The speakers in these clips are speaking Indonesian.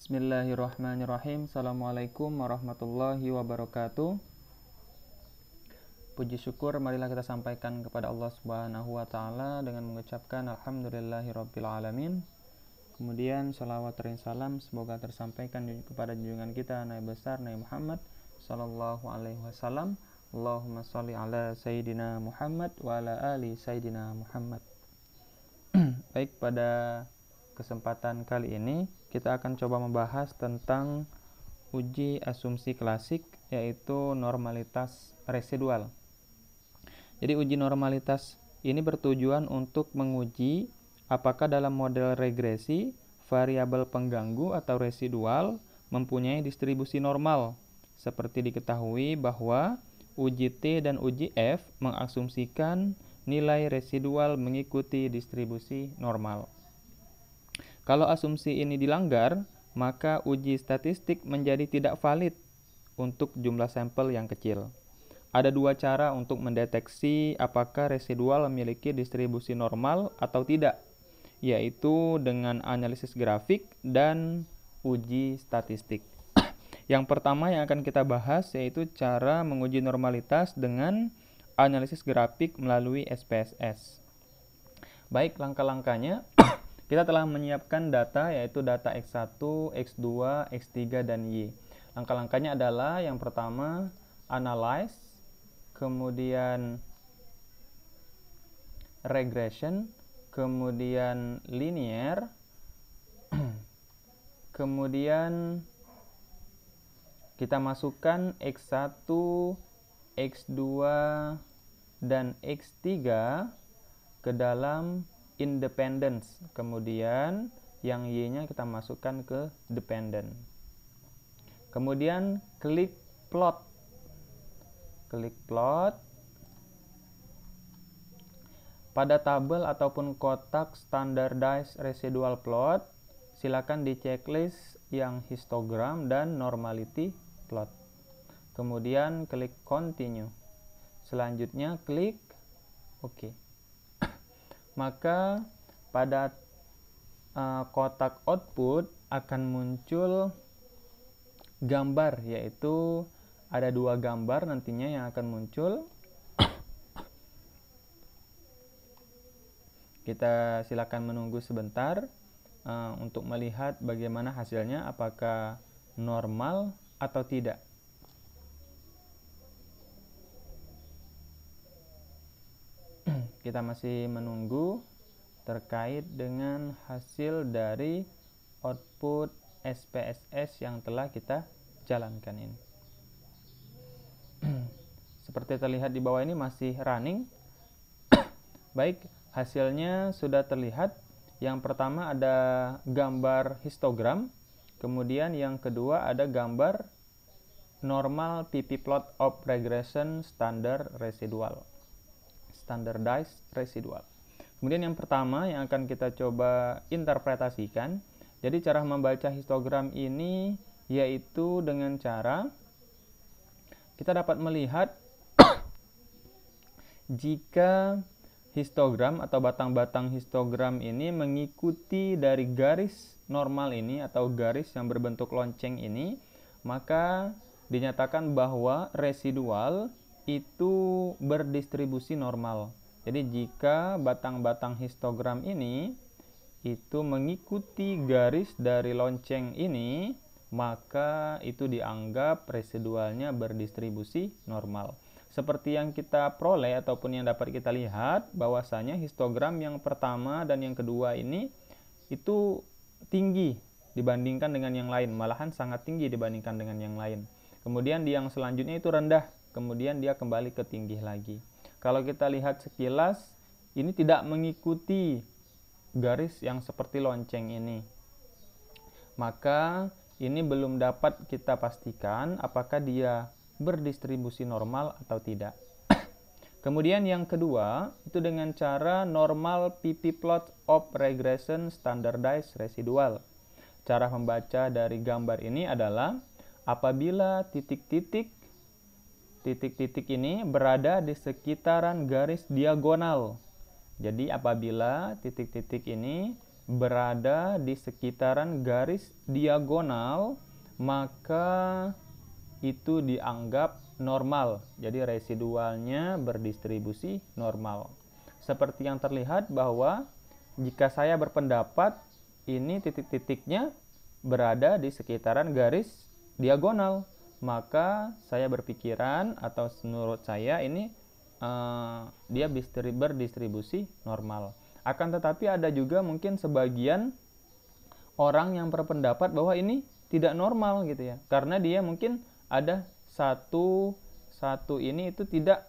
Bismillahirrahmanirrahim. Assalamualaikum warahmatullahi wabarakatuh. Puji syukur marilah kita sampaikan kepada Allah Subhanahu wa taala dengan mengucapkan alhamdulillahirabbil alamin. Kemudian salawat dan salam semoga tersampaikan kepada junjungan kita Nabi besar Nabi Muhammad sallallahu alaihi wasallam. Allahumma shalli ala sayyidina Muhammad wa ala ali sayyidina Muhammad. Baik, pada kesempatan kali ini kita akan coba membahas tentang uji asumsi klasik, yaitu normalitas residual. Jadi uji normalitas ini bertujuan untuk menguji apakah dalam model regresi variabel pengganggu atau residual mempunyai distribusi normal. Seperti diketahui bahwa uji T dan uji F mengasumsikan nilai residual mengikuti distribusi normal. Kalau asumsi ini dilanggar, maka uji statistik menjadi tidak valid untuk jumlah sampel yang kecil. Ada dua cara untuk mendeteksi apakah residual memiliki distribusi normal atau tidak, yaitu dengan analisis grafik dan uji statistik. Yang pertama yang akan kita bahas yaitu cara menguji normalitas dengan analisis grafik melalui SPSS. Baik, langkah-langkahnya. Kita telah menyiapkan data, yaitu data X1, X2, X3, dan Y. Langkah-langkahnya adalah yang pertama, analyze, kemudian regression, kemudian linear, kemudian kita masukkan X1, X2, dan X3 ke dalam independence, kemudian yang Y-nya kita masukkan ke dependent. Kemudian klik plot. Pada tabel ataupun kotak standardized residual plot, silakan di checklist yang histogram dan normality plot. Kemudian klik continue. Selanjutnya klik OK. Maka pada kotak output akan muncul gambar, yaitu ada dua gambar nantinya yang akan muncul. Kita silakan menunggu sebentar untuk melihat bagaimana hasilnya, apakah normal atau tidak. Kita masih menunggu terkait dengan hasil dari output SPSS yang telah kita jalankan ini. Seperti terlihat di bawah ini masih running. Baik, hasilnya sudah terlihat. Yang pertama ada gambar histogram, kemudian yang kedua ada gambar normal PP plot of regression standard residual. Standardized residual. Kemudian yang pertama yang akan kita coba interpretasikan. Jadi cara membaca histogram ini yaitu dengan cara kita dapat melihat jika histogram atau batang-batang histogram ini mengikuti dari garis normal ini atau garis yang berbentuk lonceng ini, maka dinyatakan bahwa residual itu berdistribusi normal. Jadi jika batang-batang histogram ini itu mengikuti garis dari lonceng ini, maka itu dianggap residualnya berdistribusi normal. Seperti yang kita peroleh ataupun yang dapat kita lihat, bahwasanya histogram yang pertama dan yang kedua ini itu tinggi dibandingkan dengan yang lain, malahan sangat tinggi dibandingkan dengan yang lain. Kemudian di yang selanjutnya itu rendah, kemudian dia kembali ke tinggi lagi. Kalau kita lihat sekilas, ini tidak mengikuti garis yang seperti lonceng ini. Maka ini belum dapat kita pastikan apakah dia berdistribusi normal atau tidak. Kemudian yang kedua, itu dengan cara normal PP plot of regression standardized residual. Cara membaca dari gambar ini adalah apabila titik-titik ini berada di sekitaran garis diagonal. Jadi apabila titik-titik ini berada di sekitaran garis diagonal, maka itu dianggap normal. Jadi residualnya berdistribusi normal. Seperti yang terlihat bahwa jika saya berpendapat ini titik-titiknya berada di sekitaran garis diagonal, maka saya berpikiran atau menurut saya ini dia berdistribusi normal. Akan tetapi ada juga mungkin sebagian orang yang berpendapat bahwa ini tidak normal gitu ya, karena dia mungkin ada satu ini itu tidak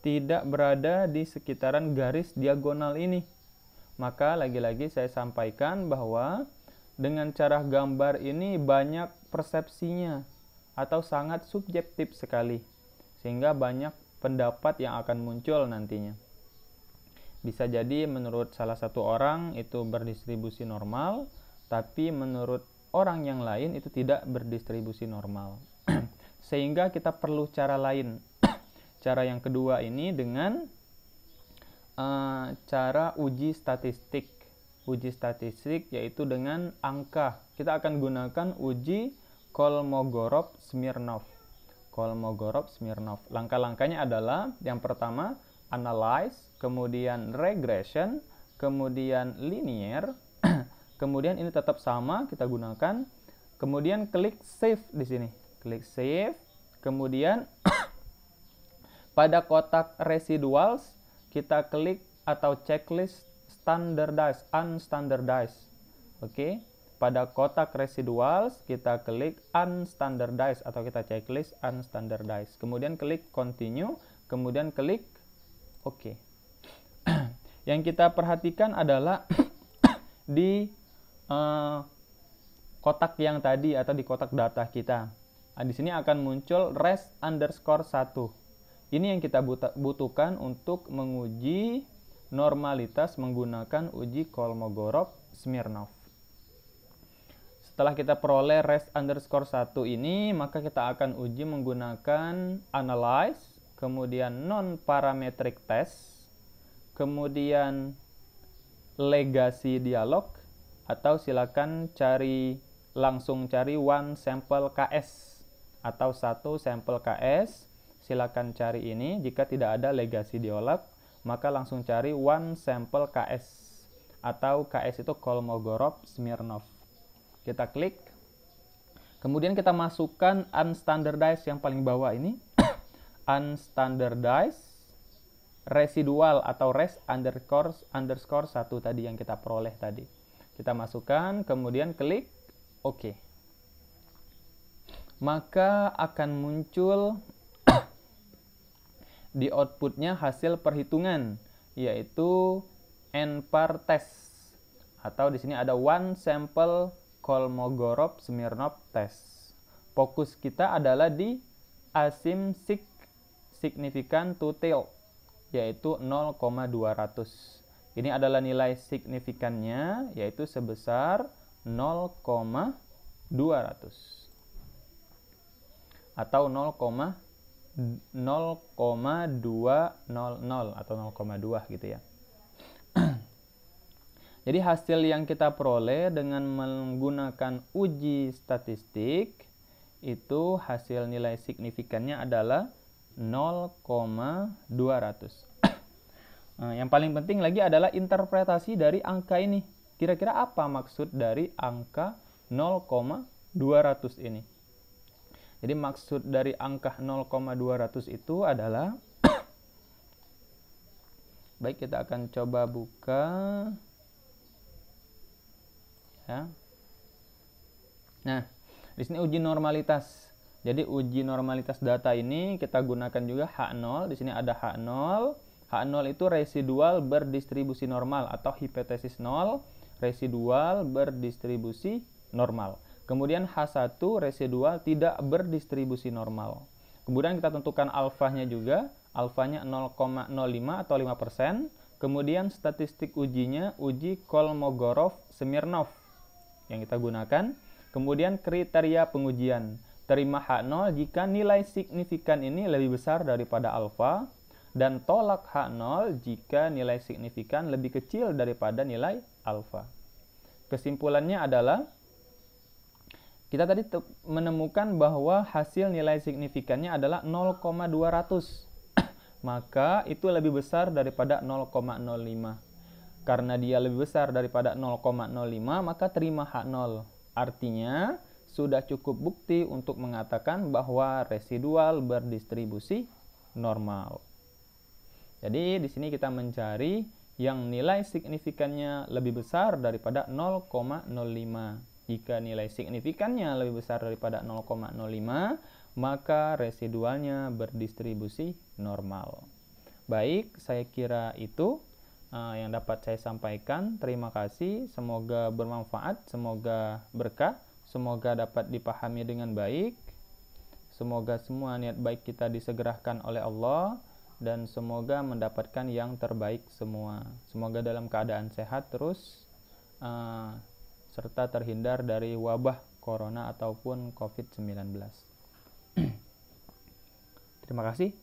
tidak berada di sekitaran garis diagonal ini. Maka lagi-lagi saya sampaikan bahwa dengan cara gambar ini banyak persepsinya atau sangat subjektif sekali, sehingga banyak pendapat yang akan muncul nantinya. Bisa jadi menurut salah satu orang itu berdistribusi normal, tapi menurut orang yang lain itu tidak berdistribusi normal. Sehingga kita perlu cara lain. Cara yang kedua ini dengan cara uji statistik. Uji statistik yaitu dengan angka. Kita akan gunakan uji Kolmogorov-Smirnov. Kolmogorov-Smirnov. Langkah-langkahnya adalah yang pertama analyze, kemudian regression, kemudian linear, kemudian ini tetap sama kita gunakan, kemudian klik save di sini, klik save, kemudian pada kotak residuals kita klik atau checklist standardized, unstandardized, oke. Pada kotak residuals kita klik unstandardized atau kita checklist unstandardized, kemudian klik continue, kemudian klik oke. Yang kita perhatikan adalah di kotak yang tadi atau di kotak data kita. Nah, di sini akan muncul res_1. Ini yang kita butuhkan untuk menguji normalitas menggunakan uji Kolmogorov-Smirnov. Setelah kita peroleh res_1 ini, maka kita akan uji menggunakan analyze, kemudian non-parametric test, kemudian legasi dialog, atau silakan langsung cari one sample KS atau satu sampel KS. Silakan cari ini. Jika tidak ada legasi dialog, maka langsung cari one sample KS atau KS itu Kolmogorov-Smirnov. Kita klik. Kemudian kita masukkan unstandardized yang paling bawah ini. Unstandardized residual atau res_1 tadi yang kita peroleh tadi. Kita masukkan, kemudian klik OK. Maka akan muncul di outputnya hasil perhitungan, yaitu n-par test, atau di sini ada one sample Kolmogorov-Smirnov test. Fokus kita adalah di asymptotic signifikan to tail, yaitu 0,200. Ini adalah nilai signifikannya, yaitu sebesar 0,200 atau 0,200 atau 0,2 gitu ya. Jadi hasil yang kita peroleh dengan menggunakan uji statistik itu hasil nilai signifikannya adalah 0,200. Yang paling penting lagi adalah interpretasi dari angka ini. Kira-kira apa maksud dari angka 0,200 ini? Jadi maksud dari angka 0,200 itu adalah baik, kita akan coba buka ya. Nah, di sini uji normalitas. Jadi uji normalitas data ini kita gunakan juga H0. Di sini ada H0. H0 itu residual berdistribusi normal atau hipotesis 0, residual berdistribusi normal. Kemudian H1 residual tidak berdistribusi normal. Kemudian kita tentukan alfanya juga. Alfanya 0,05 atau 5%. Kemudian statistik ujinya uji Kolmogorov-Smirnov yang kita gunakan. Kemudian kriteria pengujian. Terima H0 jika nilai signifikan ini lebih besar daripada alfa, dan tolak H0 jika nilai signifikan lebih kecil daripada nilai alfa. Kesimpulannya adalah kita tadi menemukan bahwa hasil nilai signifikannya adalah 0,200. Maka itu lebih besar daripada 0,05. Karena dia lebih besar daripada 0,05, maka terima H0. Artinya sudah cukup bukti untuk mengatakan bahwa residual berdistribusi normal. Jadi di sini kita mencari yang nilai signifikannya lebih besar daripada 0,05. Jika nilai signifikannya lebih besar daripada 0,05, maka residualnya berdistribusi normal. Baik, saya kira itu yang dapat saya sampaikan. Terima kasih, semoga bermanfaat, semoga berkah, semoga dapat dipahami dengan baik. Semoga semua niat baik kita disegerakan oleh Allah, dan semoga mendapatkan yang terbaik semua. Semoga dalam keadaan sehat terus, serta terhindar dari wabah corona ataupun COVID-19. Terima kasih.